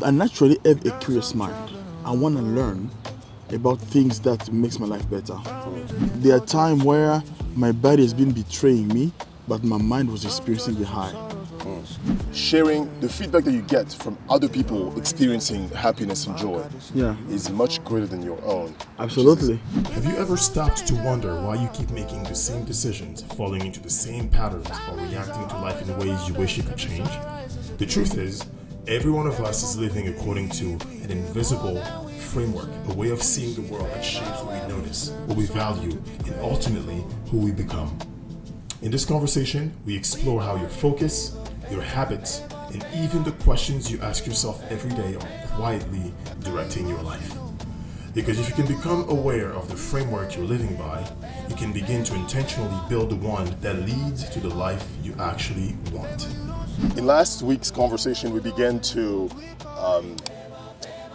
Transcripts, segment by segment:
I naturally have a curious mind. I want to learn about things that makes my life better. There are times where my body has been betraying me, but my mind was experiencing the high. Sharing the feedback that you get from other people experiencing happiness and joy is much greater than your own. Absolutely. Have you ever stopped to wonder why you keep making the same decisions, falling into the same patterns, or reacting to life in ways you wish you could change? The truth is, every one of us is living according to an invisible framework, a way of seeing the world that shapes what we notice, what we value, and ultimately who we become. In this conversation, we explore how your focus, your habits, and even the questions you ask yourself every day are quietly directing your life. Because if you can become aware of the framework you're living by, you can begin to intentionally build the one that leads to the life you actually want. In last week's conversation, we began to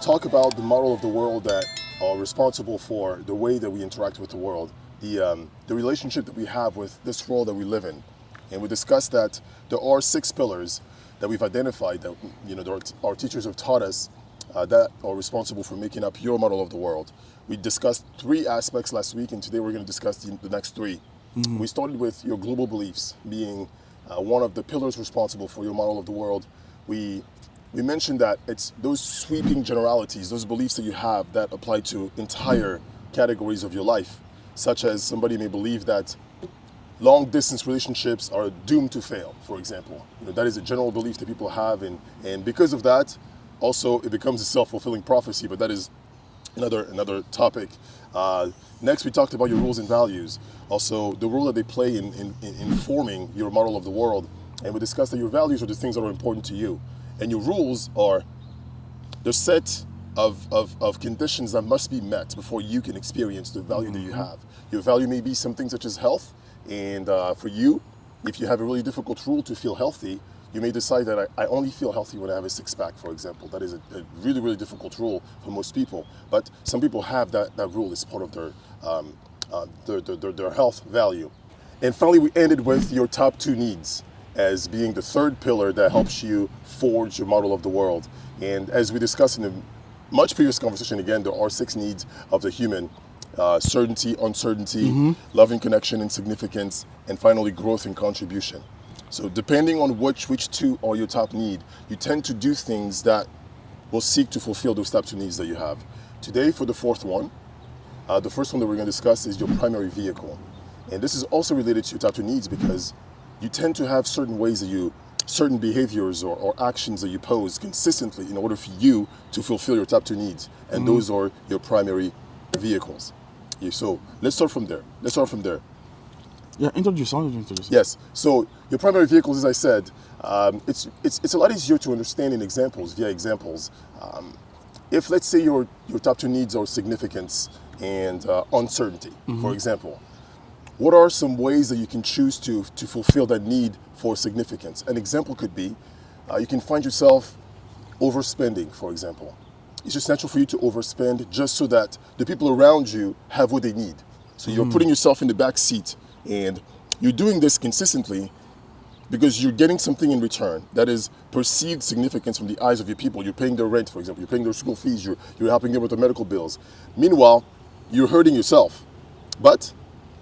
talk about the model of the world that are responsible for the way that we interact with the world, the relationship that we have with this world that we live in. And we discussed that there are 6 pillars that we've identified that our teachers have taught us that are responsible for making up your model of the world. We discussed 3 aspects last week, and today we're going to discuss the next 3. We started with your global beliefs being one of the pillars responsible for your model of the world. We mentioned that it's those sweeping generalities, those beliefs that you have that apply to entire categories of your life, such as somebody may believe that long distance relationships are doomed to fail, for example. That is a general belief that people have, and because of that, also it becomes a self-fulfilling prophecy, but that is another topic. Next, we talked about your rules and values, also the role that they play in forming your model of the world, and we discussed that your values are the things that are important to you, and your rules are the set of conditions that must be met before you can experience the value that you have. Your value may be something such as health, and for you, if you have a really difficult rule to feel healthy, you may decide that I only feel healthy when I have a 6-pack, for example. That is a really, really difficult rule for most people. But some people have that rule as part of their health value. And finally, we ended with your top 2 needs as being the 3rd pillar that helps you forge your model of the world. And as we discussed in a much previous conversation, again, there are 6 needs of the human. Certainty, uncertainty, loving connection and significance, and finally growth and contribution. So depending on which 2 are your top need, you tend to do things that will seek to fulfill those top 2 needs that you have. Today, for the 4th one, the first one that we're going to discuss is your primary vehicle. And this is also related to your top 2 needs because you tend to have certain ways that certain behaviors or actions that you pose consistently in order for you to fulfill your top 2 needs. And those are your primary vehicles. So let's start from there. Yeah, introduce. Yes. So your primary vehicles, as I said, it's a lot easier to understand in examples, via examples. If let's say your top 2 needs are significance and uncertainty, for example, what are some ways that you can choose to fulfill that need for significance? An example could be you can find yourself overspending, for example. It's just natural for you to overspend just so that the people around you have what they need. So you're putting yourself in the back seat, and you're doing this consistently because you're getting something in return that is perceived significance from the eyes of your people. You're paying their rent, for example. You're paying their school fees. You're helping them with their medical bills. Meanwhile, you're hurting yourself. But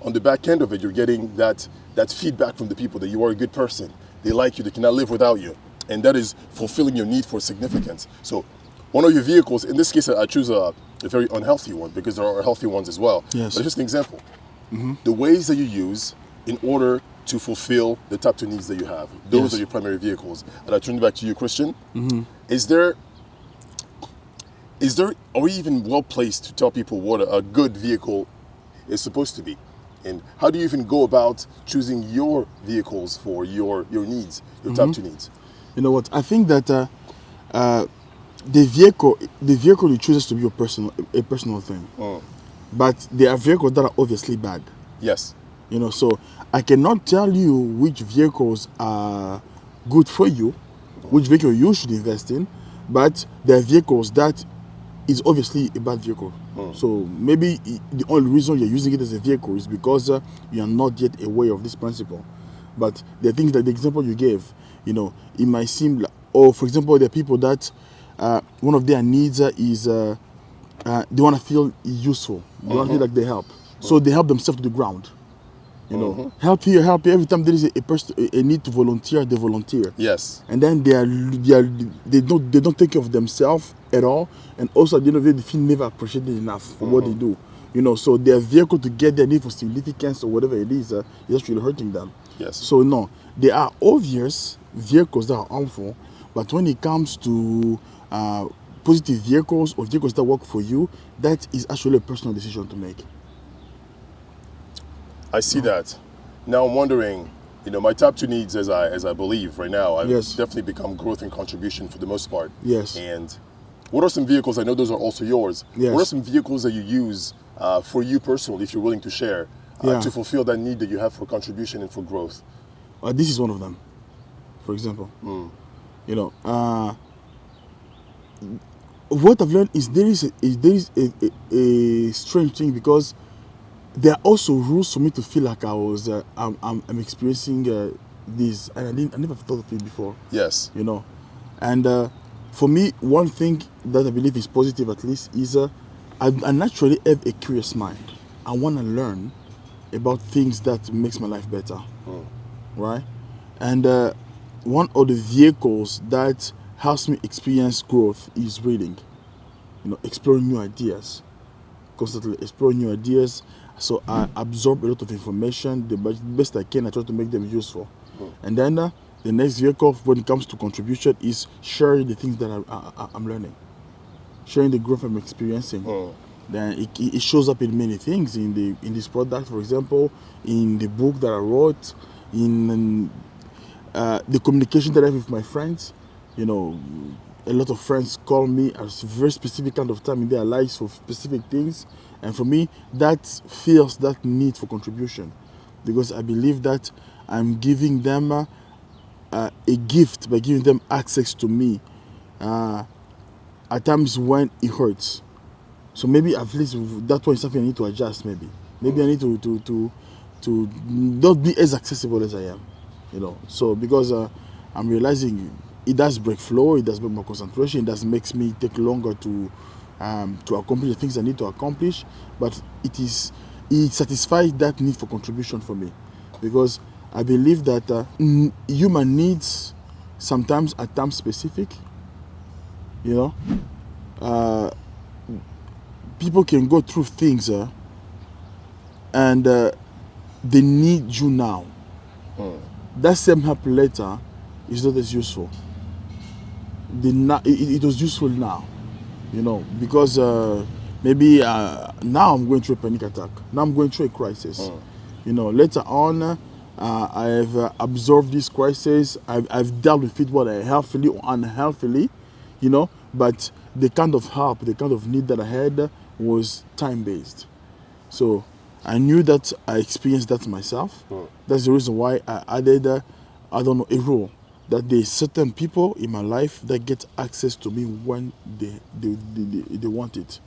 on the back end of it, you're getting that feedback from the people that you are a good person. They like you. They cannot live without you. And that is fulfilling your need for significance. So one of your vehicles, in this case, I choose a very unhealthy one because there are healthy ones as well. Yes. But just an example. The ways that you use in order to fulfill the top 2 needs that you have. Those are your primary vehicles. And I turn it back to you, Christian. Are we even well placed to tell people what a good vehicle is supposed to be? And how do you even go about choosing your vehicles for your needs, your top 2 needs? You know what? I think that the vehicle you choose to be a personal thing. But there are vehicles that are obviously bad. Yes. So I cannot tell you which vehicles are good for you, which vehicle you should invest in, but there are vehicles that is obviously a bad vehicle. So maybe the only reason you're using it as a vehicle is because you are not yet aware of this principle. But the things that the example you gave, it might seem like, or for example, there are people that one of their needs is they want to feel useful. They want to feel like they help. So they help themselves to the ground. You know, help here, help here. Every time there is a person, a need to volunteer, they volunteer. Yes. And then they don't take care of themselves at all. And also at the end of the day, they feel never appreciated enough for what they do. You know, so their vehicle to get their need for significance or whatever it is actually hurting them. Yes. So no, there are obvious vehicles that are harmful, but when it comes to positive vehicles or vehicles that work for you, that is actually a personal decision to make. I see that. Now I'm wondering, you know, my top two needs, as I believe right now, I've definitely become growth and contribution for the most part. Yes. And what are some vehicles? I know those are also yours. Yes. What are some vehicles that you use for you personally, if you're willing to share, to fulfill that need that you have for contribution and for growth? This is one of them, for example. You know, what I've learned is there is a strange thing, because there are also rules for me to feel like I'm experiencing this, and I never thought of it before. Yes. You know, and for me, one thing that I believe is positive, at least, is I naturally have a curious mind. I want to learn about things that makes my life better, right? And one of the vehicles that helps me experience growth is reading. You know, exploring new ideas, constantly exploring new ideas. So I absorb a lot of information. The best I can, I try to make them useful. And then the next vehicle when it comes to contribution is sharing the things that I'm learning, sharing the growth I'm experiencing. Then it shows up in many things, in this product, for example, in the book that I wrote, in the communication that I have with my friends. You know, a lot of friends call me at a very specific kind of time in their lives for specific things. And for me, that feels that need for contribution, because I believe that I'm giving them a gift by giving them access to me at times when it hurts. So maybe at least that one is something I need to adjust. Maybe I need to not be as accessible as I am. You know, so because I'm realizing it does break flow, it does break my concentration, it does makes me take longer to accomplish the things I need to accomplish, but it satisfies that need for contribution for me, because I believe that human needs sometimes are time specific. You know, people can go through things and they need you now. That same help later is not as useful. It was useful now. You know, because maybe now I'm going through a panic attack. Now I'm going through a crisis. You know, later on, I've absorbed this crisis. I've dealt with it, whether healthily or unhealthily, you know, but the kind of help, the kind of need that I had was time-based. So I knew that I experienced that myself. That's the reason why I added, a rule, that there's certain people in my life that get access to me when they want it.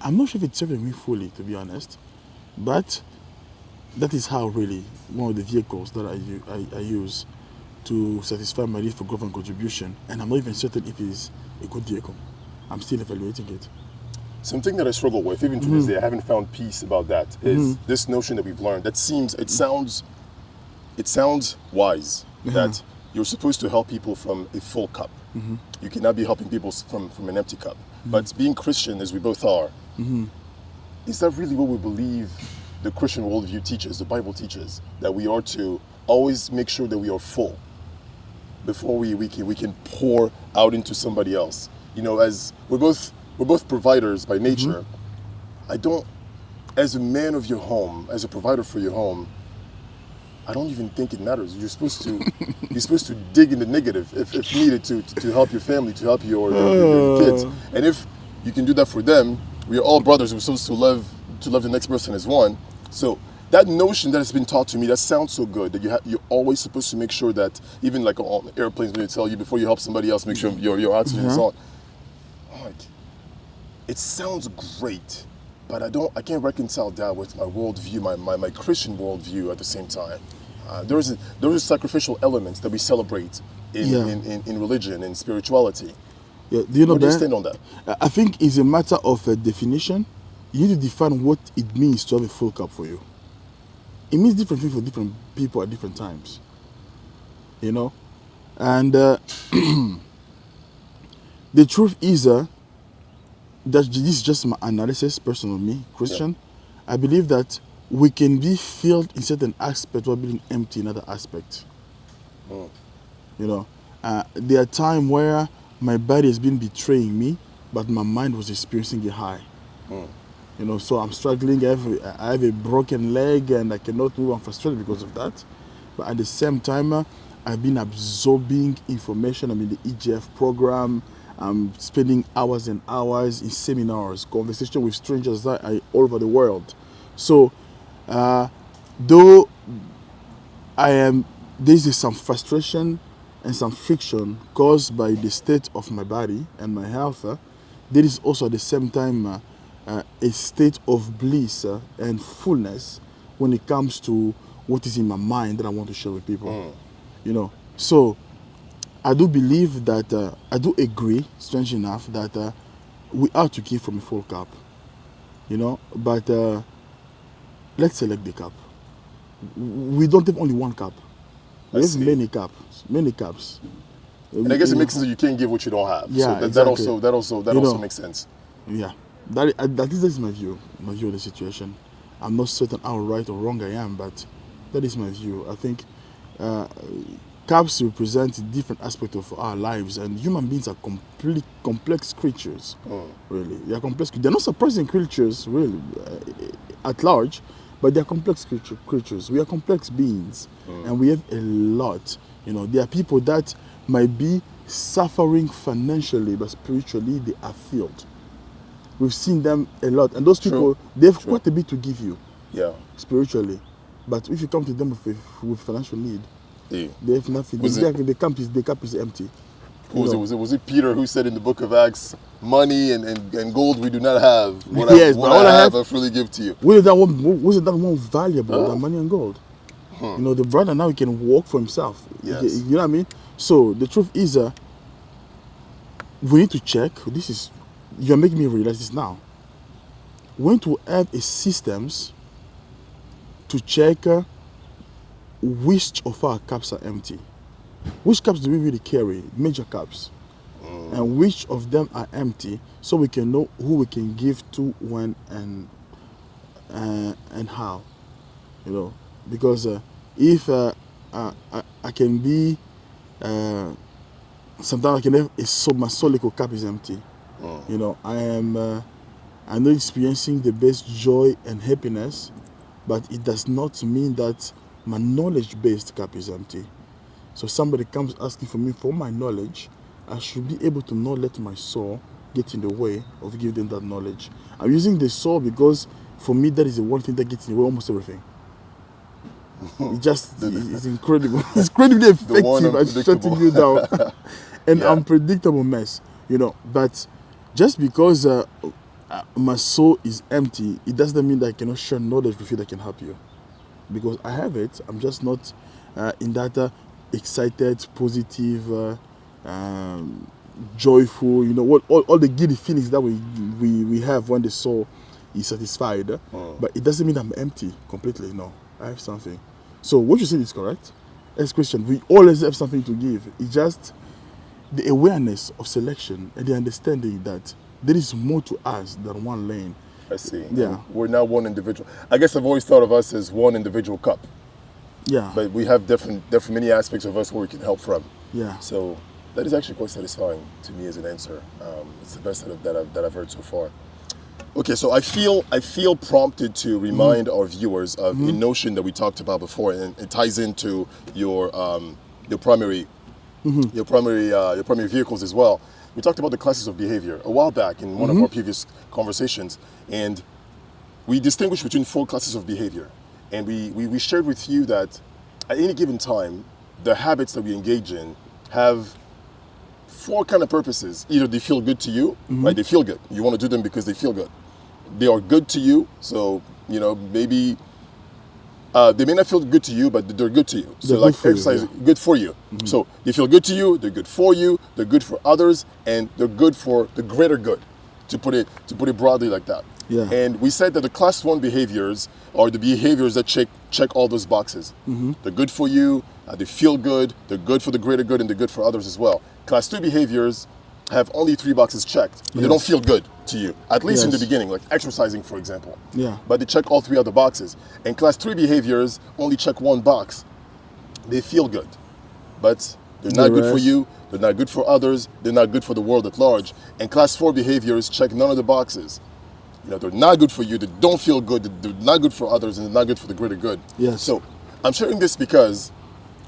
I'm not sure if it's serving me fully, to be honest, but that is how really one of the vehicles that I use to satisfy my need for growth and contribution, and I'm not even certain if it's a good vehicle. I'm still evaluating it. Something that I struggle with, even to this day, I haven't found peace about that, is this notion that we've learned. It sounds wise, that you're supposed to help people from a full cup. You cannot be helping people from an empty cup. But being Christian, as we both are, is that really what we believe the Christian worldview teaches, the Bible teaches, that we are to always make sure that we are full before we can pour out into somebody else? You know, as we're both providers by nature. I don't, as a man of your home, as a provider for your home, I don't even think it matters. You're supposed to dig in the negative if needed to help your family, to help your kids. And if you can do that for them, we are all brothers. We're supposed to love the next person as one. So that notion that has been taught to me, that sounds so good, that you're always supposed to make sure that, even like on airplanes when they tell you before you help somebody else, make sure your oxygen is on. Like, it sounds great, but I can't reconcile that with my worldview, my Christian worldview at the same time. Those are sacrificial elements that we celebrate in religion and spirituality. Yeah, do you know Where do you that? stand on that? I think it's a matter of a definition. You need to define what it means to have a full cup for you. It means different things for different people at different times. You know? And the truth is that this is just my analysis, personal me, Christian. Yeah. I believe that we can be filled in certain aspects while being empty in other aspects. You know, there are times where my body has been betraying me, but my mind was experiencing a high. You know, so I'm struggling. I have a broken leg and I cannot move. I'm frustrated because of that. But at the same time, I've been absorbing information. I'm in the E.E.F program. I'm spending hours and hours in seminars, conversation with strangers all over the world. So, though there's some frustration and some friction caused by the state of my body and my health, there is also at the same time a state of bliss and fullness when it comes to what is in my mind that I want to share with people. You know, so I do believe that, I do agree, strange enough, that we are to give from a full cup, you know, but let's select the cup. We don't have only one cup. We have many cups. And I guess it makes sense that you can't give what you don't have. Yeah, so that exactly. also makes sense. Yeah, that is my view of the situation. I'm not certain how right or wrong I am, but that is my view. I think cups represent different aspects of our lives, and human beings are complex creatures. Really, they are complex. They're not surprising creatures, really, at large, but they are complex creatures. We are complex beings, and we have a lot. You know, there are people that might be suffering financially, but spiritually they are filled. We've seen them a lot, and those people, they have quite a bit to give you, spiritually. But if you come to them with financial need, they have nothing. The cup is empty. Was it Peter who said in the book of Acts, money and gold we do not have. What I have, I freely give to you. Wasn't that one valuable than money and gold? You know, the brother now he can walk for himself. Yes. You know what I mean? So the truth is, we need to check. You're making me realize this now. We need to have a systems to check which of our cups are empty. Which cups do we really carry? Major cups. And which of them are empty, so we can know who we can give to, when, and how. You know, because if I can be, sometimes I can have my solical cup is empty. You know, I'm not experiencing the best joy and happiness, but it does not mean that my knowledge-based cup is empty. So somebody comes asking for me for my knowledge, I should be able to not let my soul get in the way of giving them that knowledge. I'm using the soul because for me that is the one thing that gets in the way of almost everything. It's incredible. It's incredibly effective at shutting you down. An unpredictable mess, you know. But just because my soul is empty, it doesn't mean that I cannot share knowledge with you that can help you. Because I have it, I'm just not in that excited, positive, joyful, you know, all the giddy feelings that we have when the soul is satisfied. But it doesn't mean I'm empty completely. No, I have something. So what you said is correct. As Christian, we always have something to give. It's just the awareness of selection and the understanding that there is more to us than one lane. I see. Yeah. We're not one individual. I guess I've always thought of us as one individual cup. Yeah. But we have different many aspects of us where we can help from. Yeah. So that is actually quite satisfying to me as an answer. It's the best that I've heard so far. Okay, so I feel prompted to remind our viewers of a notion that we talked about before, and it ties into your primary vehicles as well. We talked about the classes of behavior a while back in one of our previous conversations, and we distinguished between 4 classes of behavior. And we shared with you that at any given time, the habits that we engage in have 4 kind of purposes. Either they feel good to you, right? They feel good. You want to do them because they feel good. They are good to you. So, you know, maybe they may not feel good to you, but they're good to you. So They're like good for you, exercise, yeah. good for you. So they feel good to you, they're good for you, they're good for others, and they're good for the greater good, to put it broadly like that. Yeah. And we said that the class 1 behaviors are the behaviors that check all those boxes. They're good for you, they feel good, they're good for the greater good, and they're good for others as well. Class 2 behaviors have only 3 boxes checked, but they don't feel good to you, at least in the Yes. beginning, like exercising, for example. Yeah. But they check all 3 other boxes. And class 3 behaviors only check 1 box. They feel good, but they're not good for rest. you, they're not good for others, they're not good for the world at large. And class 4 behaviors check none of the boxes. You know, they're not good for you, they don't feel good, they're not good for others, and they're not good for the greater good. Yes. So I'm sharing this because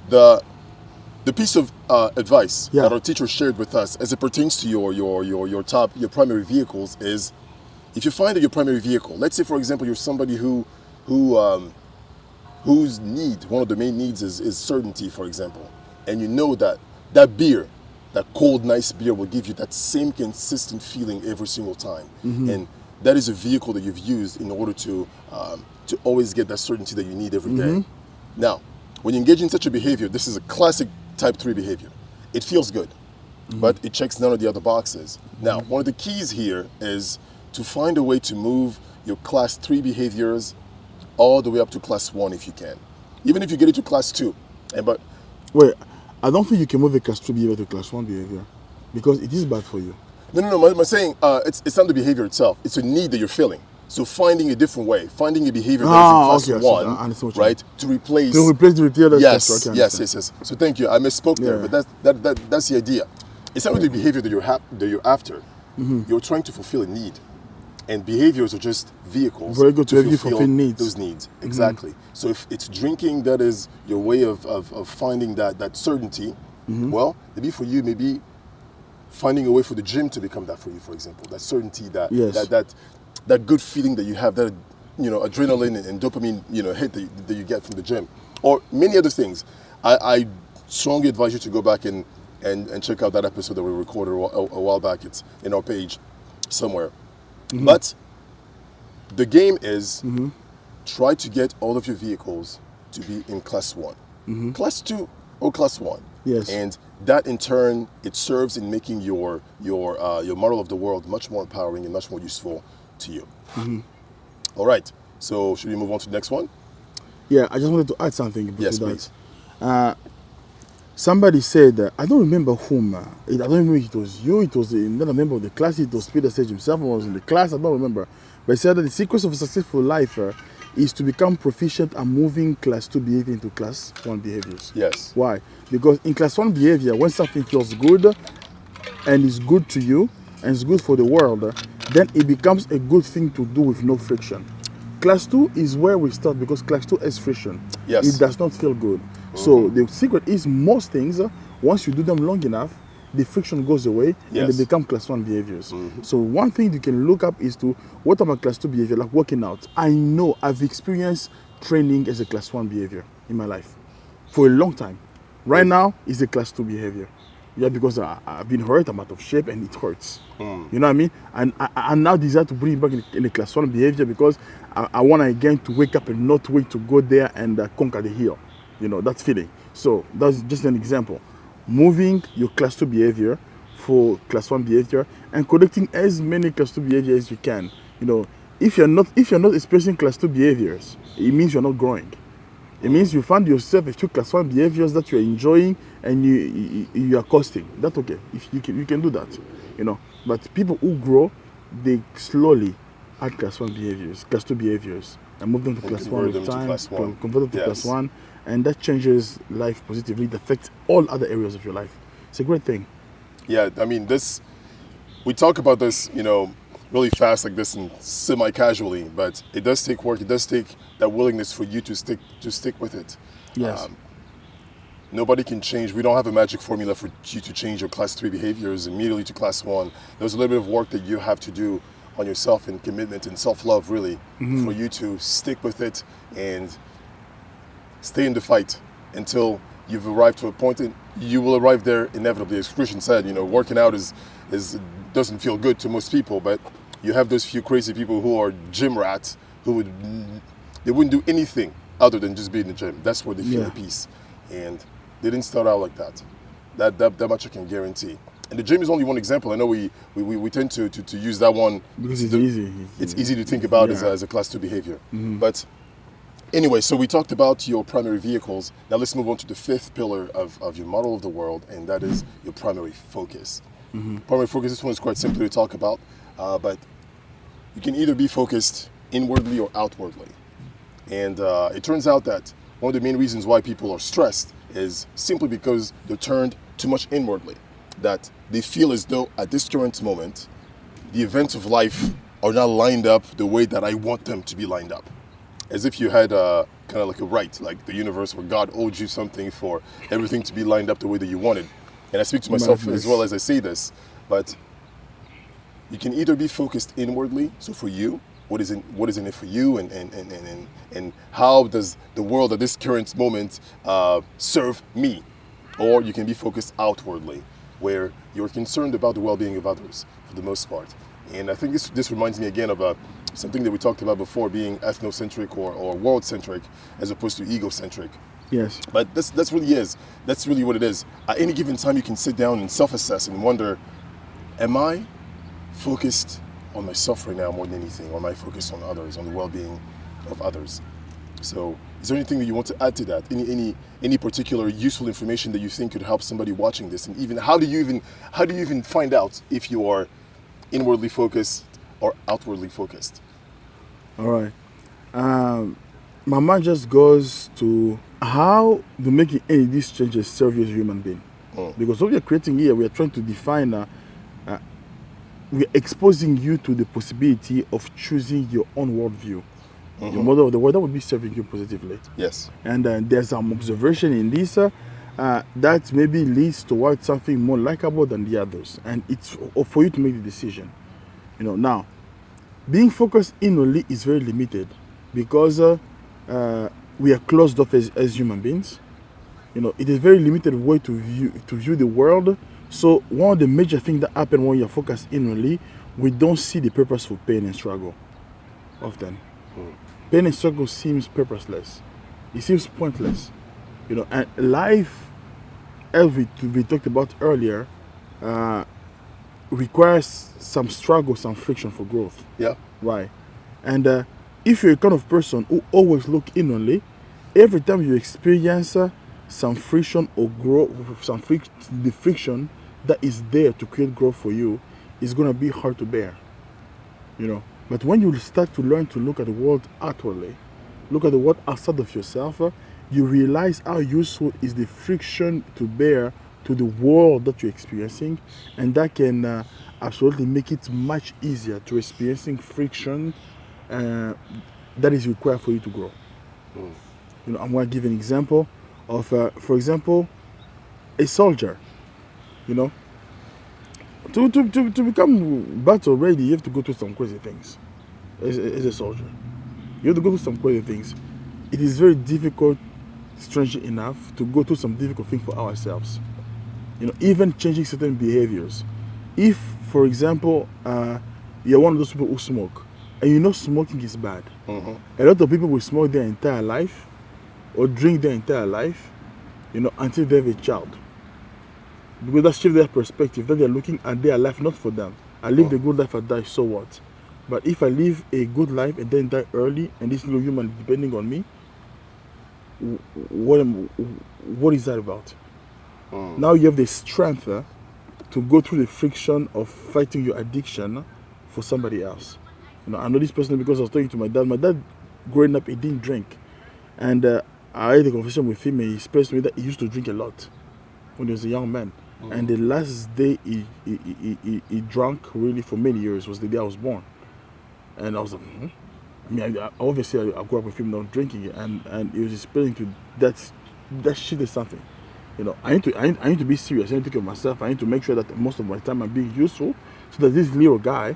the piece of advice Yeah. that our teacher shared with us as it pertains to your primary vehicles is, if you find that your primary vehicle, let's say for example you're somebody whose need, one of the main needs is certainty, for example, and you know that beer, that cold nice beer, will give you that same consistent feeling every single time, and that is a vehicle that you've used in order to always get that certainty that you need every day. Now, when you engage in such a behavior, this is a classic type 3 behavior. It feels good, but it checks none of the other boxes. Now, one of the keys here is to find a way to move your class 3 behaviors all the way up to class 1 if you can. Even if you get it to class 2. But Wait, I don't think you can move a class 2 behavior to class 1 behavior because it is bad for you. no, I'm saying it's not the behavior itself. It's a need that you're feeling. So finding a different way, finding a behavior that is in okay, class I 1, understand what you right, to replace... To replace the retailer. Yes. So thank you. I misspoke there, Yeah. but that's the idea. It's not really the behavior that you're after. You're trying to fulfill a need, and behaviors are just vehicles Very good to help you fulfill needs. those needs. Exactly. So if it's drinking that is your way of finding that certainty, well, maybe for you, maybe finding a way for the gym to become that for you, for example, that certainty, Yes. that good feeling that you have, that adrenaline and dopamine hit that you get from the gym, or many other things. I strongly advise you to go back and check out that episode that we recorded a while back. It's in our page somewhere. But the game is try to get all of your vehicles to be in class 1, class 2 or class 1. Yes. And that in turn, it serves in making your model of the world much more empowering and much more useful to you. All right. So should we move on to the next one? Yeah, I just wanted to add something about Yes, that. please. Somebody said, I don't remember whom, I don't remember if it was you, it was another member of the class, it was Peter Sage himself, who was in the class, I don't remember. But he said that the secret of a successful life is to become proficient at moving class 2 behavior into class 1 behaviors. Yes. Why? Because in class 1 behavior, when something feels good and is good to you and is good for the world, then it becomes a good thing to do with no friction. Class 2 is where we start because class 2 has friction. Yes. It does not feel good. So the secret is most things, once you do them long enough, the friction goes away and Yes. they become class 1 behaviors. So one thing you can look up is to what about class 2 behavior, like working out. I know I've experienced training as a class 1 behavior in my life for a long time. Right now, it's a class 2 behavior. Yeah, because I've been hurt, I'm out of shape, and it hurts. You know what I mean? And I now desire to bring it back in the class 1 behavior because I want again to wake up and not wait to go there and conquer the hill. You know, that feeling. So that's just an example. Moving your class 2 behavior for class 1 behavior and collecting as many class 2 behaviors as you can. You know, if you're not experiencing class 2 behaviors, it means you're not growing. It means you find yourself a few class 1 behaviors that you're enjoying and you are costing. That's okay. If you can do that, you know. But people who grow, they slowly add class 1 behaviors, class 2 behaviors, and move them to class 1 convert them with to time. class 1. Convert them to Yes. class 1, and that changes life positively. It affects all other areas of your life. It's a great thing. Yeah, I mean, we talk about this, really fast like this and semi-casually, but it does take work. It does take that willingness for you to stick with it. Yes. Nobody can change. We don't have a magic formula for you to change your class 3 behaviors immediately to class 1. There's a little bit of work that you have to do on yourself and commitment and self-love, really, for you to stick with it and stay in the fight until you've arrived to a point, and you will arrive there inevitably. As Christian said, working out doesn't feel good to most people, but you have those few crazy people who are gym rats who wouldn't do anything other than just being in the gym. That's where they feel Yeah. at peace. And they didn't start out like that. That much I can guarantee. And the gym is only one example. I know we tend to use that one Because it's easy. it's easy to think about Yeah. as a class 2 behavior. But anyway, so we talked about your primary vehicles. Now let's move on to the fifth pillar of your model of the world, and that is your primary focus. Primary focus, this one is quite simple to talk about, but you can either be focused inwardly or outwardly. And it turns out that one of the main reasons why people are stressed is simply because they're turned too much inwardly. That they feel as though at this current moment, the events of life are not lined up the way that I want them to be lined up. As if you had kind of like a right, like the universe where God owed you something for everything to be lined up the way that you wanted. And I speak to myself Madness. as well as I say this, but you can either be focused inwardly, so for you, what is in it for you, and how does the world at this current moment serve me? Or you can be focused outwardly, where you're concerned about the well-being of others for the most part. And I think this reminds me again of something that we talked about before, being ethnocentric or world-centric as opposed to egocentric. Yes. But that's really what it is. At any given time, you can sit down and self-assess and wonder, am I focused on myself right now more than anything, or am I focused on others, on the well-being of others? So is there anything that you want to add to that? Any particular useful information that you think could help somebody watching this? And even how do you even find out if you are inwardly focused or outwardly focused? All right. My mind just goes to how do making any of these changes serve you as a human being. Because what we are creating here, we are trying to define, we are exposing you to the possibility of choosing your own worldview. Your model of the world, that would be serving you positively. Yes. And there's some observation in this that maybe leads towards something more likable than the others. And it's for you to make the decision. Now, being focused inwardly is very limited because we are closed off as human beings. It is very limited way to view the world. So one of the major things that happen when you're focused inwardly, we don't see the purpose for pain and struggle often. Pain and struggle seems purposeless. It seems pointless. And life, as we talked about earlier, requires some struggle, some friction for growth. Yeah. Right. And if you're a kind of person who always look inwardly, every time you experience some friction or growth, the friction that is there to create growth for you is going to be hard to bear. But when you start to learn to look at the world outwardly, look at the world outside of yourself, you realize how useful is the friction to bear to the world that you're experiencing, and that can absolutely make it much easier to experiencing friction that is required for you to grow. I'm going to give an example of, for example, a soldier. To become battle ready, you have to go through some crazy things. As a soldier, you have to go through some crazy things. It is very difficult, strangely enough, to go through some difficult things for ourselves. Even changing certain behaviors. If, for example, you're one of those people who smoke, and smoking is bad. A lot of people will smoke their entire life, or drink their entire life, until they have a child. Because that shifts their perspective, that they're looking at their life not for them. I live a good life, I die, so what? But if I live a good life and then die early, and this little human depending on me, what is that about? Now you have the strength to go through the friction of fighting your addiction for somebody else. I know this person because I was talking to my dad. My dad, growing up, he didn't drink. And I had a conversation with him, and he expressed to me that he used to drink a lot when he was a young man. And the last day he drank really for many years was the day I was born. And I was like, I mean, obviously I grew up with him not drinking, and he was explaining to that shit is something. I need to be serious. I need to take care of myself. I need to make sure that most of my time I'm being useful, so that this little guy,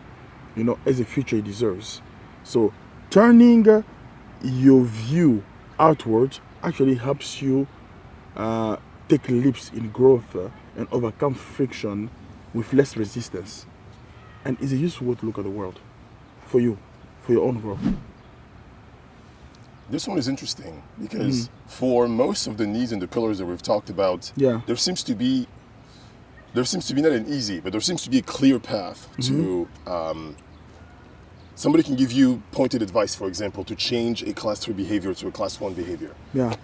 has a future he deserves. So turning your view outward actually helps you take leaps in growth and overcome friction with less resistance. And it's a useful way to look at the world for you, for your own growth. This one is interesting because for most of the needs and the pillars that we've talked about, Yeah. there seems to be not an easy, but there seems to be a clear path to somebody can give you pointed advice, for example, to change a class 3 behavior to a class 1 behavior. Yeah.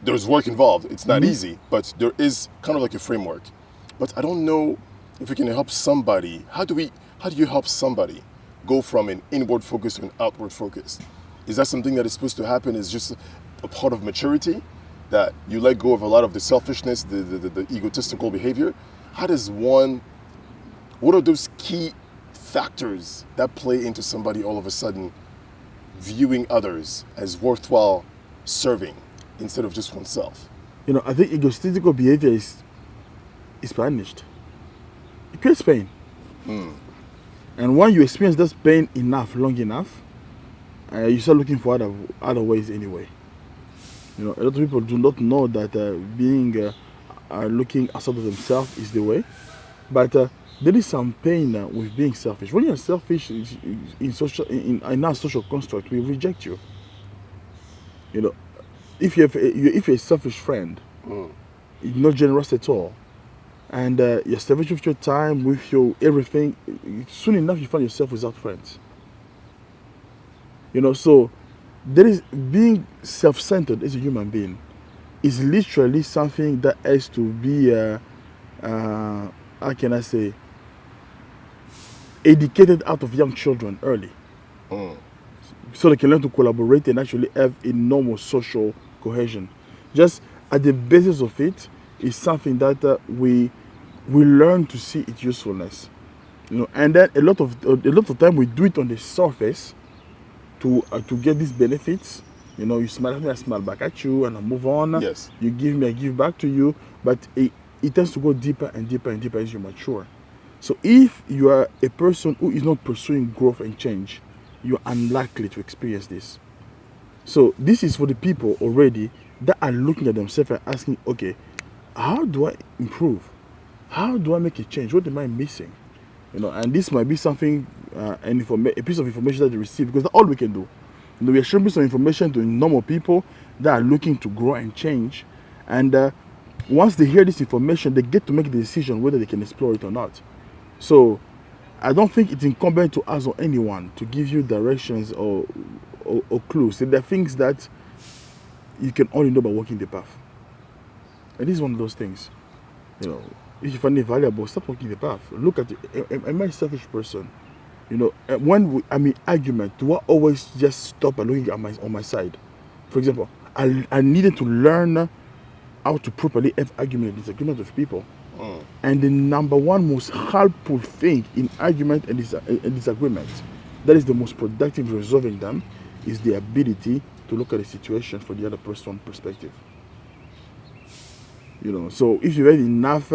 There's work involved. It's not easy, but there is kind of like a framework. But I don't know if we can help somebody. How do you help somebody go from an inward focus to an outward focus? Is that something that is supposed to happen? Is just a part of maturity, that you let go of a lot of the selfishness, the egotistical behavior? What are those key factors that play into somebody all of a sudden viewing others as worthwhile serving instead of just oneself? I think egotistical behavior is punished. It creates pain. And when you experience this pain long enough, you start looking for other ways anyway. A lot of people do not know that being looking outside of themselves is the way. But there is some pain with being selfish. When you're selfish in our social construct, we reject you. If you're a selfish friend, you're not generous at all, and you're selfish with your time, with your everything, soon enough you find yourself without friends. So there is being self-centered as a human being is literally something that has to be how can I say, educated out of young children early, so they can learn to collaborate and actually have a normal social cohesion. Just at the basis of it is something that we learn to see its usefulness, and then a lot of time we do it on the surface to get these benefits. You smile at me, I smile back at you, and I move on. Yes. You give me, I give back to you, but it tends to go deeper and deeper and deeper as you mature. So if you are a person who is not pursuing growth and change, you're unlikely to experience this. So this is for the people already that are looking at themselves and asking, okay, how do I improve? How do I make a change? What am I missing? And this might be something, a piece of information that they receive, because that's all we can do. We are sharing some information to normal people that are looking to grow and change. And once they hear this information, they get to make the decision whether they can explore it or not. So I don't think it's incumbent to us or anyone to give you directions or clues. There are things that you can only know by walking the path. And this is one of those things. If you find it valuable, start walking the path. Look at it. Am I a selfish person? When I'm in argument, do I always just stop by looking on my side? For example, I needed to learn how to properly have argument and disagreement with people. And the number one most helpful thing in argument and disagreement, that is the most productive in resolving them, is the ability to look at the situation from the other person's perspective. So if you had enough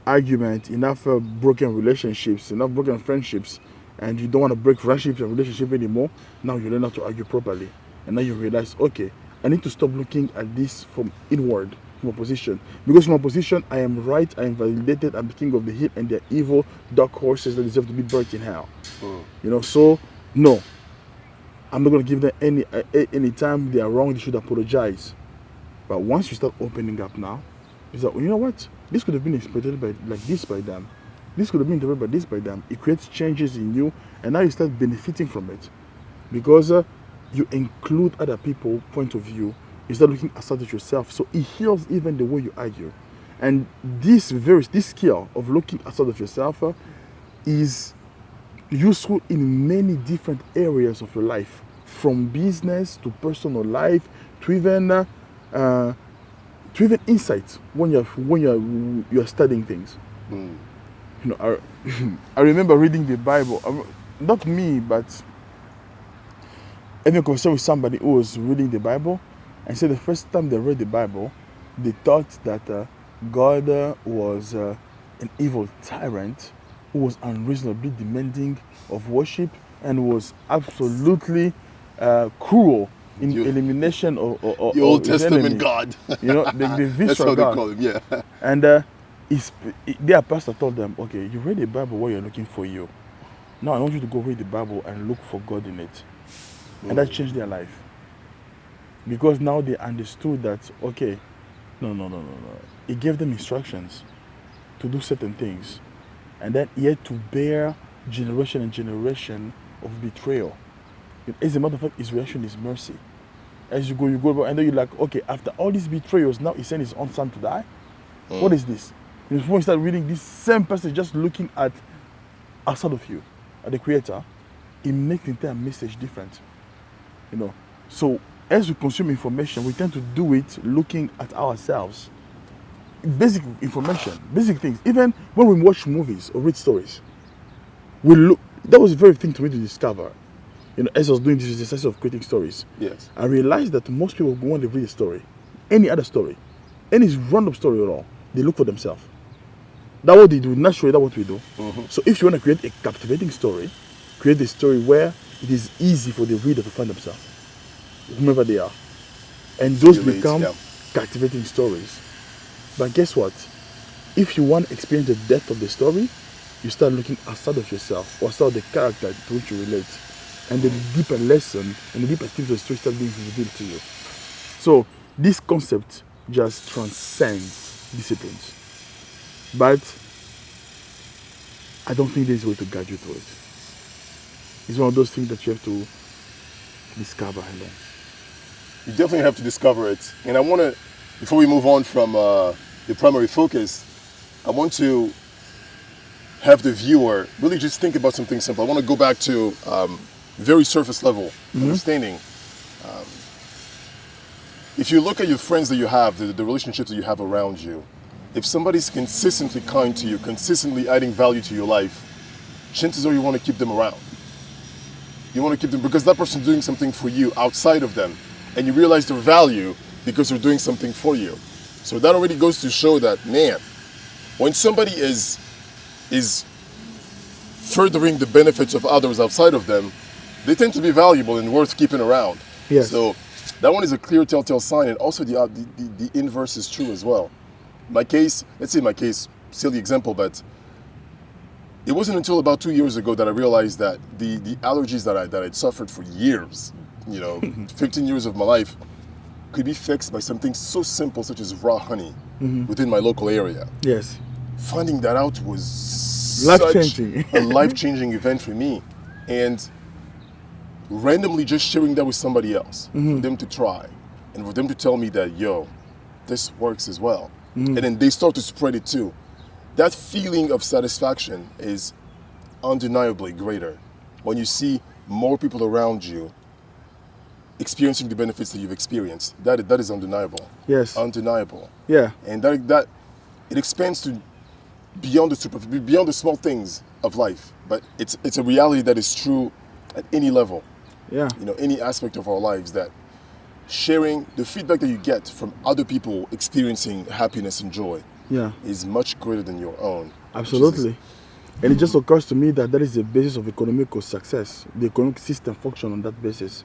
argument, enough broken relationships, enough broken friendships, and you don't want to break friendships and relationships anymore, now you learn how to argue properly. And now you realize, okay, I need to stop looking at this from inward, from a position. Because from a position, I am right, I am validated, I'm the king of the hill, and they're evil, dark horses that deserve to be burnt in hell. So, no. I'm not going to give them any time they are wrong, they should apologize. But once you start opening up now, it's like, you know what? This could have been exploited like this by them. This could have been interpreted by this by them. It creates changes in you, and now you start benefiting from it. Because you include other people's point of view, you start looking outside of yourself. So it heals even the way you argue. And this skill of looking outside of yourself is useful in many different areas of your life, from business to personal life to even insight when you're studying things. I remember reading the Bible. Not me, but having a conversation with somebody who was reading the Bible, and said the first time they read the Bible, they thought that God was an evil tyrant who was unreasonably demanding of worship and was absolutely cruel in elimination of the Old Testament enemy. God. The That's how visceral they God. call him, yeah. And their pastor told them, okay, you read the Bible while you're looking for you. Now I want you to go read the Bible and look for God in it. And that changed their life. because now they understood that, okay, no. It gave them instructions to do certain things, and then he had to bear generation and generation of betrayal. As a matter of fact, his reaction is mercy. As you go, and then you're like, okay, after all these betrayals, now he sent his own son to die. What is this? When you start reading this same passage, just looking at outside of you, at the Creator, it makes the entire message different. So as we consume information, we tend to do it looking at ourselves. Basic information, basic things. Even when we watch movies or read stories, we look. That was a very thing to me to discover. As I was doing this exercise of creating stories, Yes. I realized that most people, when they read a story, any other story, any random story at all, they look for themselves. That's what they do. Naturally, that's what we do. So if you want to create a captivating story, create a story where it is easy for the reader to find themselves, whomever they are. And those Relates, become yeah. captivating stories. But guess what? If you want to experience the depth of the story, you start looking outside of yourself or outside of the character to which you relate. And the deeper lesson and the deeper things of the story start being revealed to you. So this concept just transcends disciplines. But I don't think there's a way to guide you through it. It's one of those things that you have to discover alone. You definitely have to discover it. And I want to, before we move on from the primary focus, I want to have the viewer really just think about something simple. I want to go back to very surface level understanding. If you look at your friends that you have, the relationships that you have around you, if somebody's consistently kind to you, consistently adding value to your life, chances are you want to keep them around. You want to keep them because that person's doing something for you outside of them, and you realize their value because they're doing something for you. So that already goes to show that, man, when somebody is furthering the benefits of others outside of them, they tend to be valuable and worth keeping around. Yes. So that one is a clear telltale sign, and also the inverse is true as well. My case, let's say my case, silly example, but it wasn't until about 2 years ago that I realized that the allergies that I'd suffered for years, 15 years of my life, could be fixed by something so simple such as raw honey within my local area. Yes. Finding that out was Life-changing. such a life-changing event for me. And randomly just sharing that with somebody else, for them to try, and for them to tell me that, yo, this works as well. And then they start to spread it too. That feeling of satisfaction is undeniably greater when you see more people around you experiencing the benefits that you've experienced. That is undeniable. Yes. Undeniable. Yeah. And that it expands to beyond the small things of life. But it's a reality that is true at any level. Yeah. Any aspect of our lives, that sharing the feedback that you get from other people experiencing happiness and joy Yeah. is much greater than your own. Absolutely. And it just occurs to me that is the basis of economical success. The economic system functions on that basis.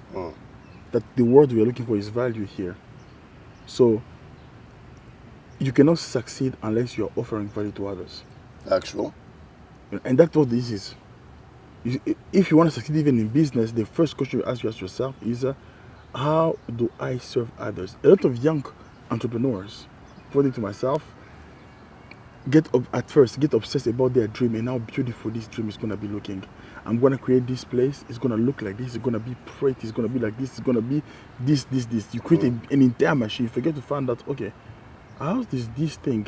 That the word we are looking for is value here. So you cannot succeed unless you are offering value to others. Actual. And that's what this is. If you want to succeed even in business, the first question you ask yourself is, how do I serve others? A lot of young entrepreneurs, according to myself, get obsessed about their dream and how beautiful this dream is going to be looking. I'm going to create this place. It's going to look like this. It's going to be pretty. It's going to be like this. It's going to be this. You create an entire machine. You forget to find out, okay, how is this thing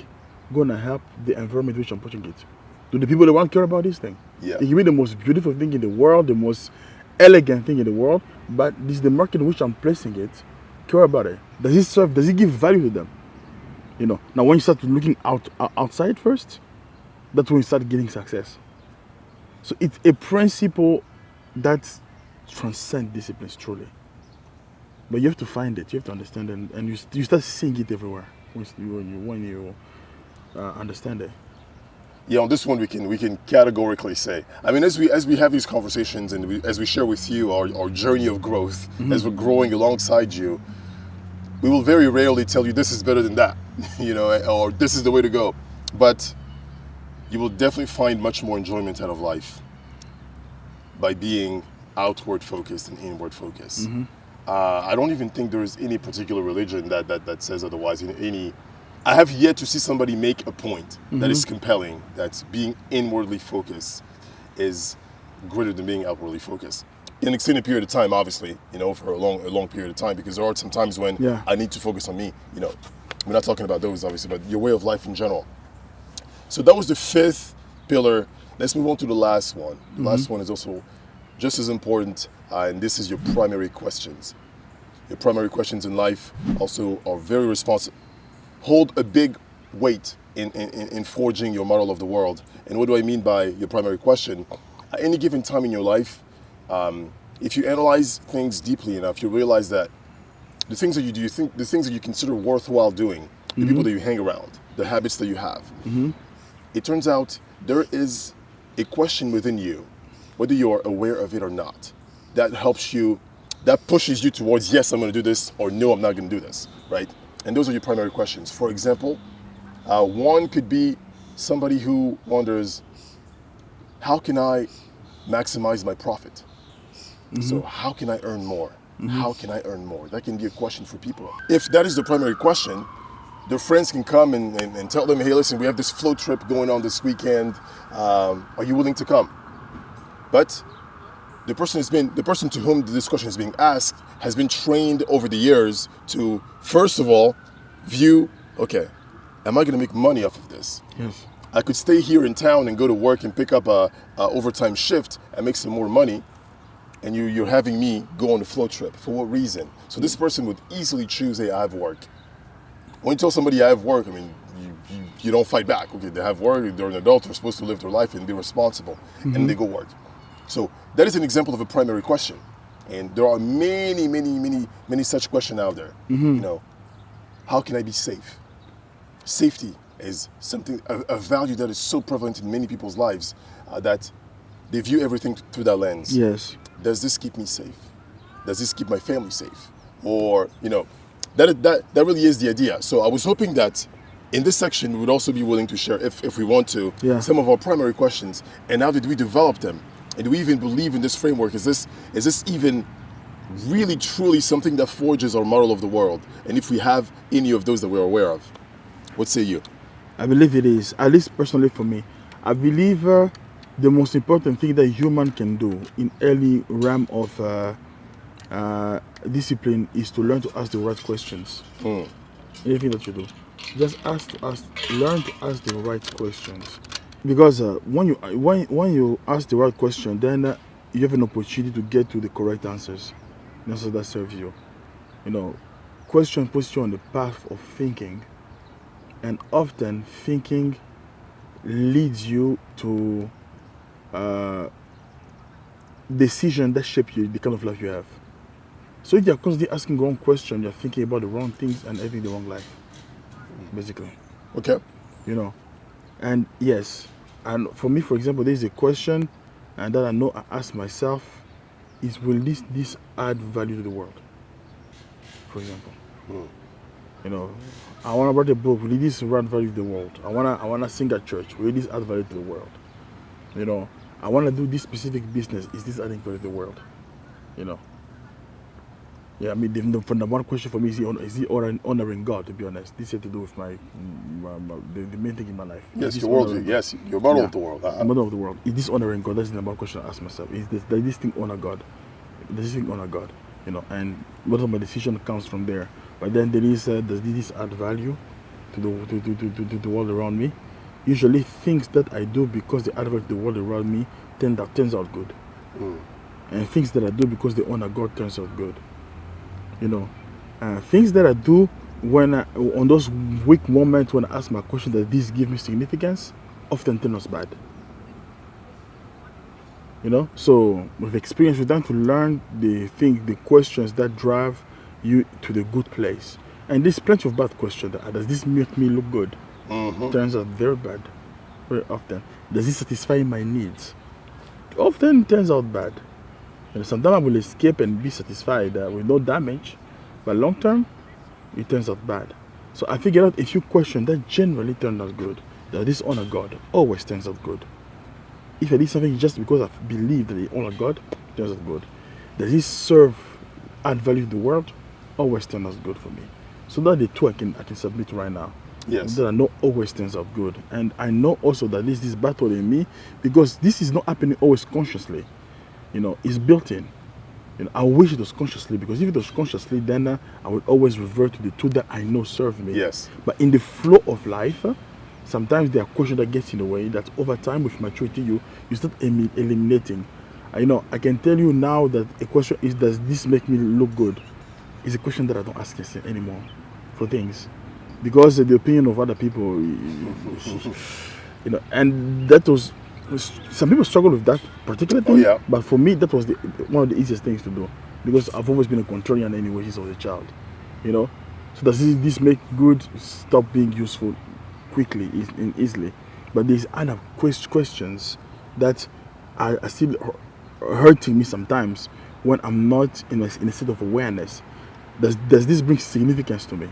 going to help the environment which I'm putting it? Do the people that want care about this thing? Yeah. It can be the most beautiful thing in the world, the most elegant thing in the world, but this is the market in which I'm placing it. Care about it. Does it serve? Does it give value to them? Now when you start looking outside first, that's when you start getting success. So it's a principle that transcends disciplines truly. But you have to find it, you have to understand it, and you start seeing it everywhere when you understand it. Yeah, on this one we can categorically say. I mean, as we have these conversations and as we share with you our journey of growth, as we're growing alongside you, we will very rarely tell you this is better than that, or this is the way to go. But you will definitely find much more enjoyment out of life by being outward focused and inward focused. I don't even think there is any particular religion that says otherwise. I have yet to see somebody make a point that is compelling, that being inwardly focused is greater than being outwardly focused. In an extended period of time, obviously, for a long period of time, because there are some times when I need to focus on me. We're not talking about those, obviously, but your way of life in general. So that was the fifth pillar. Let's move on to the last one. The last one is also just as important, and this is your primary questions. Your primary questions in life also are very responsive, hold a big weight in forging your model of the world. And what do I mean by your primary question? At any given time in your life, if you analyze things deeply enough, you realize that the things that you do, the things that you consider worthwhile doing, the people that you hang around, the habits that you have, it turns out there is a question within you, whether you are aware of it or not, that helps you, that pushes you towards, yes, I'm going to do this, or no, I'm not going to do this, right? And those are your primary questions. For example, one could be somebody who wonders, how can I maximize my profit? So how can I earn more? How can I earn more? That can be a question for people. If that is the primary question, their friends can come and tell them, hey, listen, we have this float trip going on this weekend. Are you willing to come? But the person to whom this question is being asked has been trained over the years to, first of all, view, okay, am I going to make money off of this? Yes. I could stay here in town and go to work and pick up a overtime shift and make some more money, and you're having me go on the float trip. For what reason? So this person would easily choose, hey, I have work. When you tell somebody I have work, I mean, you don't fight back. Okay, they have work, they're an adult, they're supposed to live their life and be responsible, and they go work. So that is an example of a primary question. And there are many such questions out there. How can I be safe? Safety is something, a value that is so prevalent in many people's lives that they view everything through that lens. Yes. Does this keep me safe? Does this keep my family safe? Or, that really is the idea. So I was hoping that in this section we would also be willing to share, if we want to, some of our primary questions, and how did we develop them? And do we even believe in this framework? Is this even really truly something that forges our model of the world? And if we have any of those that we're aware of, what say you? I believe it is, at least personally for me. I believe the most important thing that human can do in early realm of discipline is to learn to ask the right questions. Anything that you do, just learn to ask the right questions. Because when you ask the right question, then you have an opportunity to get to the correct answers. Answers that serve you. Question puts you on the path of thinking, and often thinking leads you to decision that shape you, the kind of life you have. So if you're constantly asking the wrong question, you're thinking about the wrong things and having the wrong life, basically. Okay. And yes, and for me, for example, there's a question and that I know I ask myself is, will this add value to the world? For example. I want to write a book, will this add value to the world? I wanna sing at church, will this add value to the world? I want to do this specific business, is this adding value to the world? Yeah, I mean, the number one question for me is he honoring God, to be honest. This had to do with the main thing in my life. Yes, your worldview. Yes, your model of the world. The model of the world. Is this honoring God? That's the number one question I ask myself. Does this thing honor God? Does this thing honor God? And what of my decision comes from there. But then there is, does this add value to the world around me? Usually things that I do because they add value to the world around me turns out good. And things that I do because they honor God turns out good. Things that I do when on those weak moments when I ask my question that this give me significance, often turn out bad. So with experience, we're trying to learn the questions that drive you to the good place. And there's plenty of bad questions. Does this make me look good? Turns out very bad, very often. Does this satisfy my needs? Often turns out bad. Sometimes I will escape and be satisfied with no damage, but long term, it turns out bad. So I figured out a few questions that generally turn out good. Does this honor God? Always turns out good. If I did something just because I believe that it honor God, it turns out good. Does this serve add value to the world or Western is good for me. So that are the two I can submit right now. Yes. There are no all Westerns are good, and I know also that this battle in me, because this is not happening always consciously. It's built in. I wish it was consciously, because if it was consciously, then I would always revert to the two that I know serve me. Yes. But in the flow of life, sometimes there are questions that get in the way, that over time with maturity you start eliminating. I can tell you now that a question is, does this make me look good? It's a question that I don't ask anymore for things, because the opinion of other people, and that was, some people struggle with that particular thing. Oh, yeah. But for me, that was one of the easiest things to do, because I've always been a contrarian anyway since I was a child. So does this make good stop being useful quickly and easily? But there's other questions that are still hurting me sometimes when I'm not in a state of awareness. Does this bring significance to me?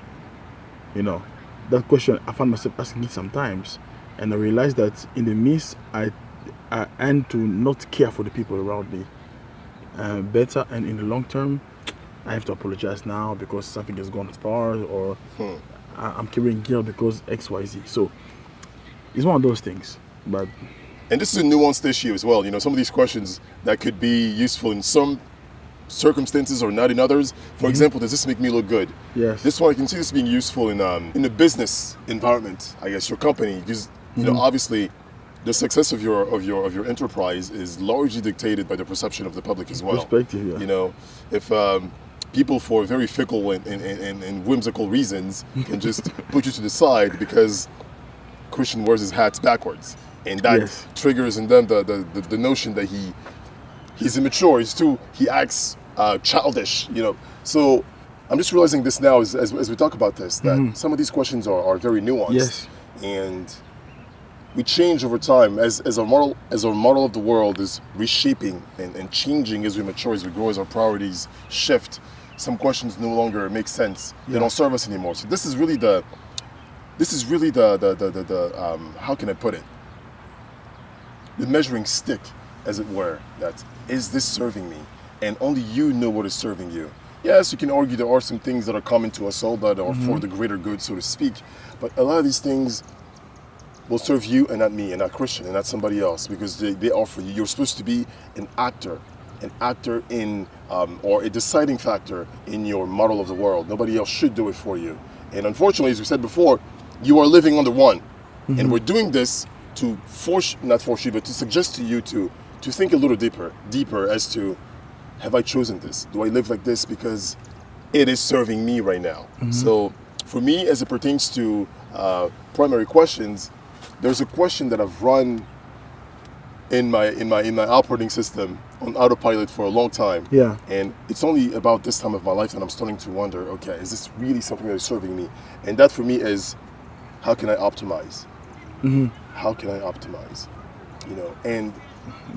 That question I find myself asking it sometimes, and I realize that in the midst I end to not care for the people around me better, and in the long term I have to apologize now because something has gone far, or I'm carrying guilt because XYZ. So it's one of those things. And this is a nuanced issue as well. Some of these questions that could be useful in some circumstances or not in others. For example, does this make me look good? Yes. This one, I can see this being useful in a business environment. I guess your company, because obviously the success of your enterprise is largely dictated by the perception of the public as well. Perspective, yeah. If people, for very fickle and whimsical reasons, can just put you to the side because Christian wears his hats backwards, and that triggers in them the notion that he's immature, he acts childish, So I'm just realizing this now as we talk about this, that some of these questions are very nuanced, and we change over time as our model of the world is reshaping and changing as we mature, as we grow, as our priorities shift. Some questions no longer make sense; they don't serve us anymore. So this is really the how can I put it? The measuring stick, as it were, that is this serving me? And only you know what is serving you. Yes, you can argue there are some things that are common to us all that are for the greater good, so to speak. But a lot of these things will serve you and not me, and not Christian, and not somebody else, because they are for you. You're supposed to be an actor in, or a deciding factor in your model of the world. Nobody else should do it for you. And unfortunately, as we said before, you are living under one. And we're doing this to not force you, but to suggest to you to think a little deeper as to, have I chosen this? Do I live like this because it is serving me right now? So for me, as it pertains to primary questions, there's a question that I've run in my operating system on autopilot for a long time. Yeah. And it's only about this time of my life that I'm starting to wonder, okay, is this really something that is serving me? And that for me is, how can I optimize? How can I optimize? And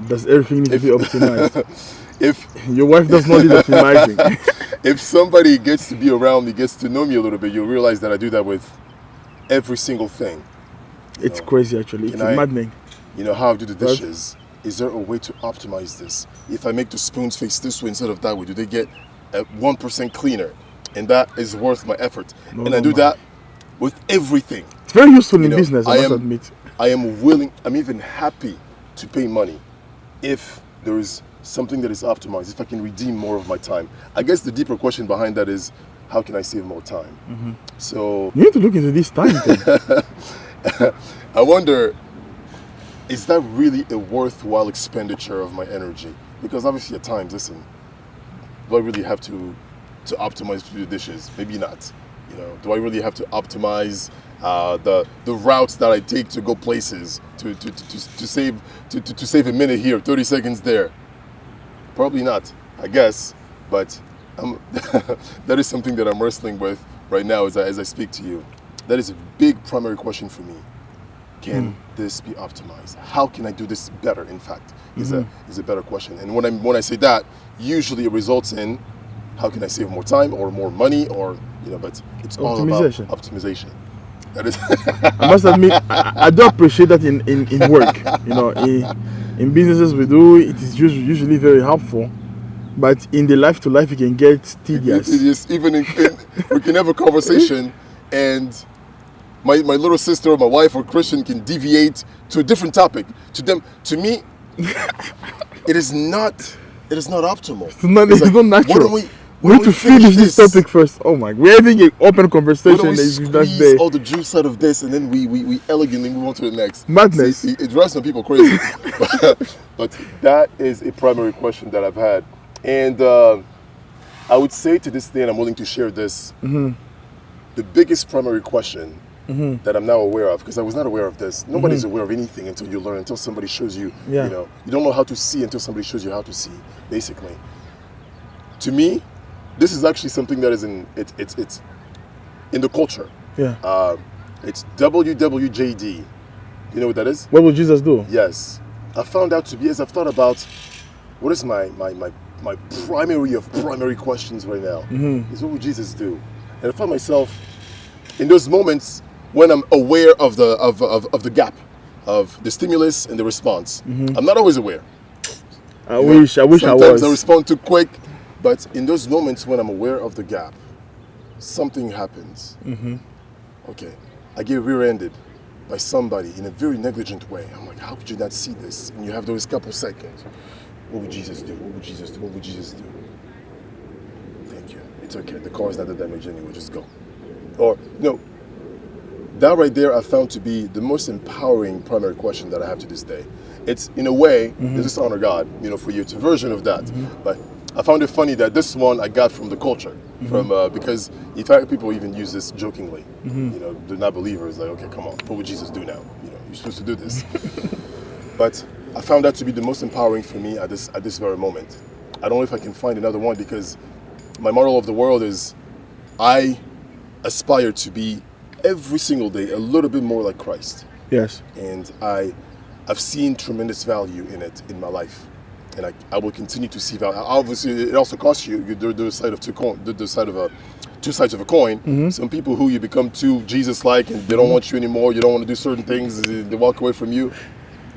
does everything need to be optimized? If your wife does not need optimizing. If somebody gets to be around me, gets to know me a little bit, you'll realize that I do that with every single thing. It's crazy, actually. It's maddening. How I do the dishes. Is there a way to optimize this? If I make the spoons face this way instead of that way, do they get 1% cleaner? And that is worth my effort. I do that with everything. It's very useful in business, I must admit. I am willing, I'm even happy to pay money if there is something that is optimized, if I can redeem more of my time. I guess the deeper question behind that is, how can I save more time? So you need to look into this time thing. I wonder, is that really a worthwhile expenditure of my energy? Because obviously at times, listen, do I really have to optimize to do the dishes? Maybe not. Do I really have to optimize the routes that I take to go places to save a minute here, 30 seconds there? Probably not, I guess. But that is something that I'm wrestling with right now as I speak to you. That is a big primary question for me. Can this be optimized? How can I do this better? In fact, is a better question. And when I say that, usually it results in, how can I save more time or more money, or but it's all about optimization. That is. I must admit, I do appreciate that in work. In businesses we do, it is usually very helpful But in the life to life, it can get tedious. It is even we can have a conversation, and my little sister or my wife or Christian can deviate to a different topic. To me, it is not optimal. It's not natural. We need to finish this topic first. Oh my! We're having an open conversation. Why don't we squeeze all the juice out of this, and then we elegantly move on to the next? Madness. See, it drives some people crazy. but that is a primary question that I've had, and I would say to this day, and I'm willing to share this. Mm-hmm. The biggest primary question that I'm now aware of, because I was not aware of this. Nobody's aware of anything until you learn, until somebody shows you. Yeah. You know, you don't know how to see until somebody shows you how to see. Basically, to me, this is actually something that is it's in the culture. Yeah. It's WWJD. You know what that is? What will Jesus do? Yes. I found out to be, as I've thought about what is my primary of primary questions right now, is what would Jesus do? And I find myself in those moments when I'm aware of the gap of the stimulus and the response. I'm not always aware. I wish I was. Sometimes I respond too quick, but in those moments when I'm aware of the gap, something happens. Okay, I get rear-ended by somebody in a very negligent way. I'm like, how could you not see this? And you have those couple seconds. What would Jesus do? What would Jesus do? What would Jesus do? Thank you. It's okay. The car is not that damaged anyway. Just go. Or, no. That right there I found to be the most empowering primary question that I have to this day. It's, in a way, just honor God, you know, for you. It's a version of that. But I found it funny that this one I got from the culture. From because in fact people even use this jokingly. You know, they're not believers. Like, okay, come on, what would Jesus do now? You know, you're supposed to do this. But I found that to be the most empowering for me at this very moment. I don't know if I can find another one, because my moral of the world is I aspire to be every single day a little bit more like Christ. Yes. And I've seen tremendous value in it in my life. And I will continue to see value. Obviously, it also costs you. The side of two sides of a coin. Some people who you become too Jesus-like and they don't want you anymore. You don't want to do certain things. They walk away from you.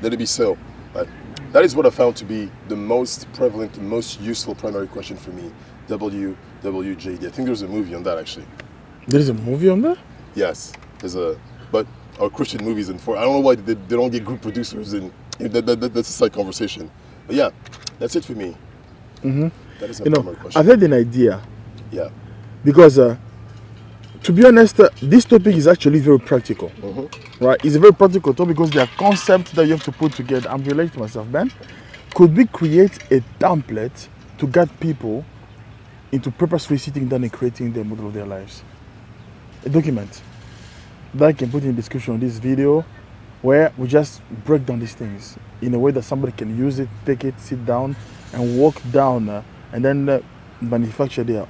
Let it be so. But that is what I found to be the most prevalent, the most useful primary question for me. WWJD. I think there's a movie on that actually. There's a movie on that? Yes, but our Christian movies, and I don't know why they don't get group producers, and that's a side conversation. But yeah, that's it for me. That is my primary question. I've had an idea. Yeah. Because, to be honest, this topic is actually very practical. Right? It's a very practical topic because there are concepts that you have to put together. I'm relating to myself, man. Could we create a template to get people into purposefully sitting down and creating the model of their lives? A document that I can put in the description of this video, where we just break down these things in a way that somebody can use it, take it, sit down, and walk down, and then manufacture their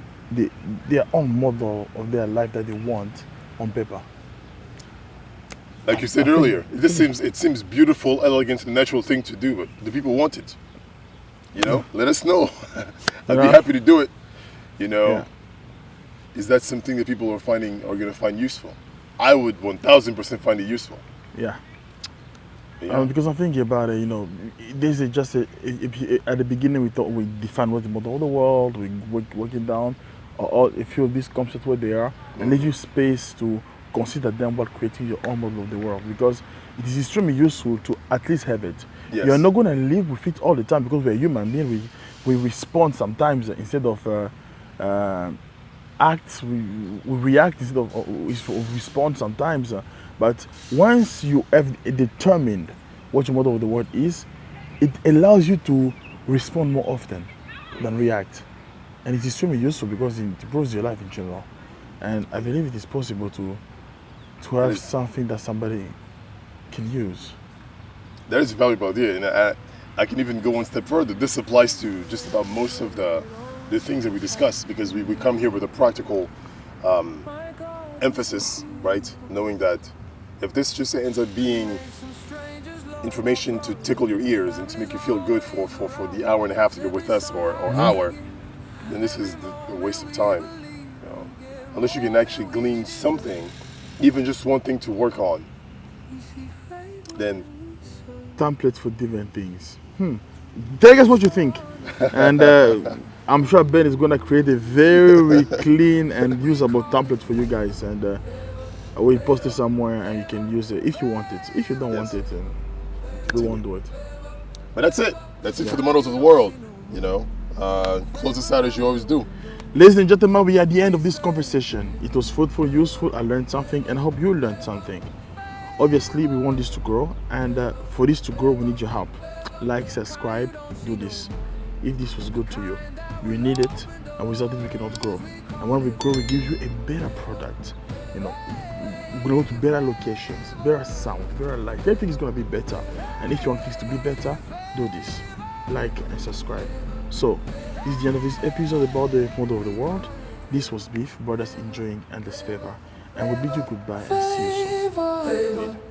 own model of their life that they want on paper. Like you said earlier, it seems beautiful, elegant, and natural thing to do, but do people want it? You know, let us know. I'd be happy to do it. You know, is that something that people are going to find useful? I would 1000% find it useful. Yeah. Because I'm thinking about it, you know, this is just at the beginning we thought we defined what's the model of the world, we work it down, or a few of these concepts where they are, and leave you space to consider them while creating your own model of the world, because it is extremely useful to at least have it. Yes. You're not going to live with it all the time because we're human beings. We respond sometimes instead of act. We react instead of respond sometimes. But once you have determined what your model of the world is, it allows you to respond more often than react. And it is extremely useful because it improves your life in general. And I believe it is possible to have something that somebody can use. That is a valuable idea, and I can even go one step further. This applies to just about most of the things that we discuss, because we come here with a practical emphasis, right? Knowing that if this just ends up being information to tickle your ears and to make you feel good for the hour and a half that you're with us, or hour, then this is a waste of time. You know? Unless you can actually glean something, even just one thing to work on, then templates for different things. Tell us what you think, and I'm sure Ben is gonna create a very clean and usable template for you guys, and we'll post it somewhere, and you can use it if you want it. If you don't want it, then we won't do it. But that's it. That's it for the models of the world. You know, close us out as you always do. Ladies and gentlemen, we are at the end of this conversation. It was fruitful, useful. I learned something, and I hope you learned something. Obviously, we want this to grow, and for this to grow, we need your help. Like, subscribe, do this. If this was good to you, you need it, and without it, we cannot grow. And when we grow, we give you a better product. You know, we're going to better locations, better sound, better light. Everything is going to be better. And if you want things to be better, do this. Like and subscribe. So, this is the end of this episode about the model of the world. This was B.E.E.F, Brothers Enjoying Endless Favor. And we bid you goodbye and see you soon.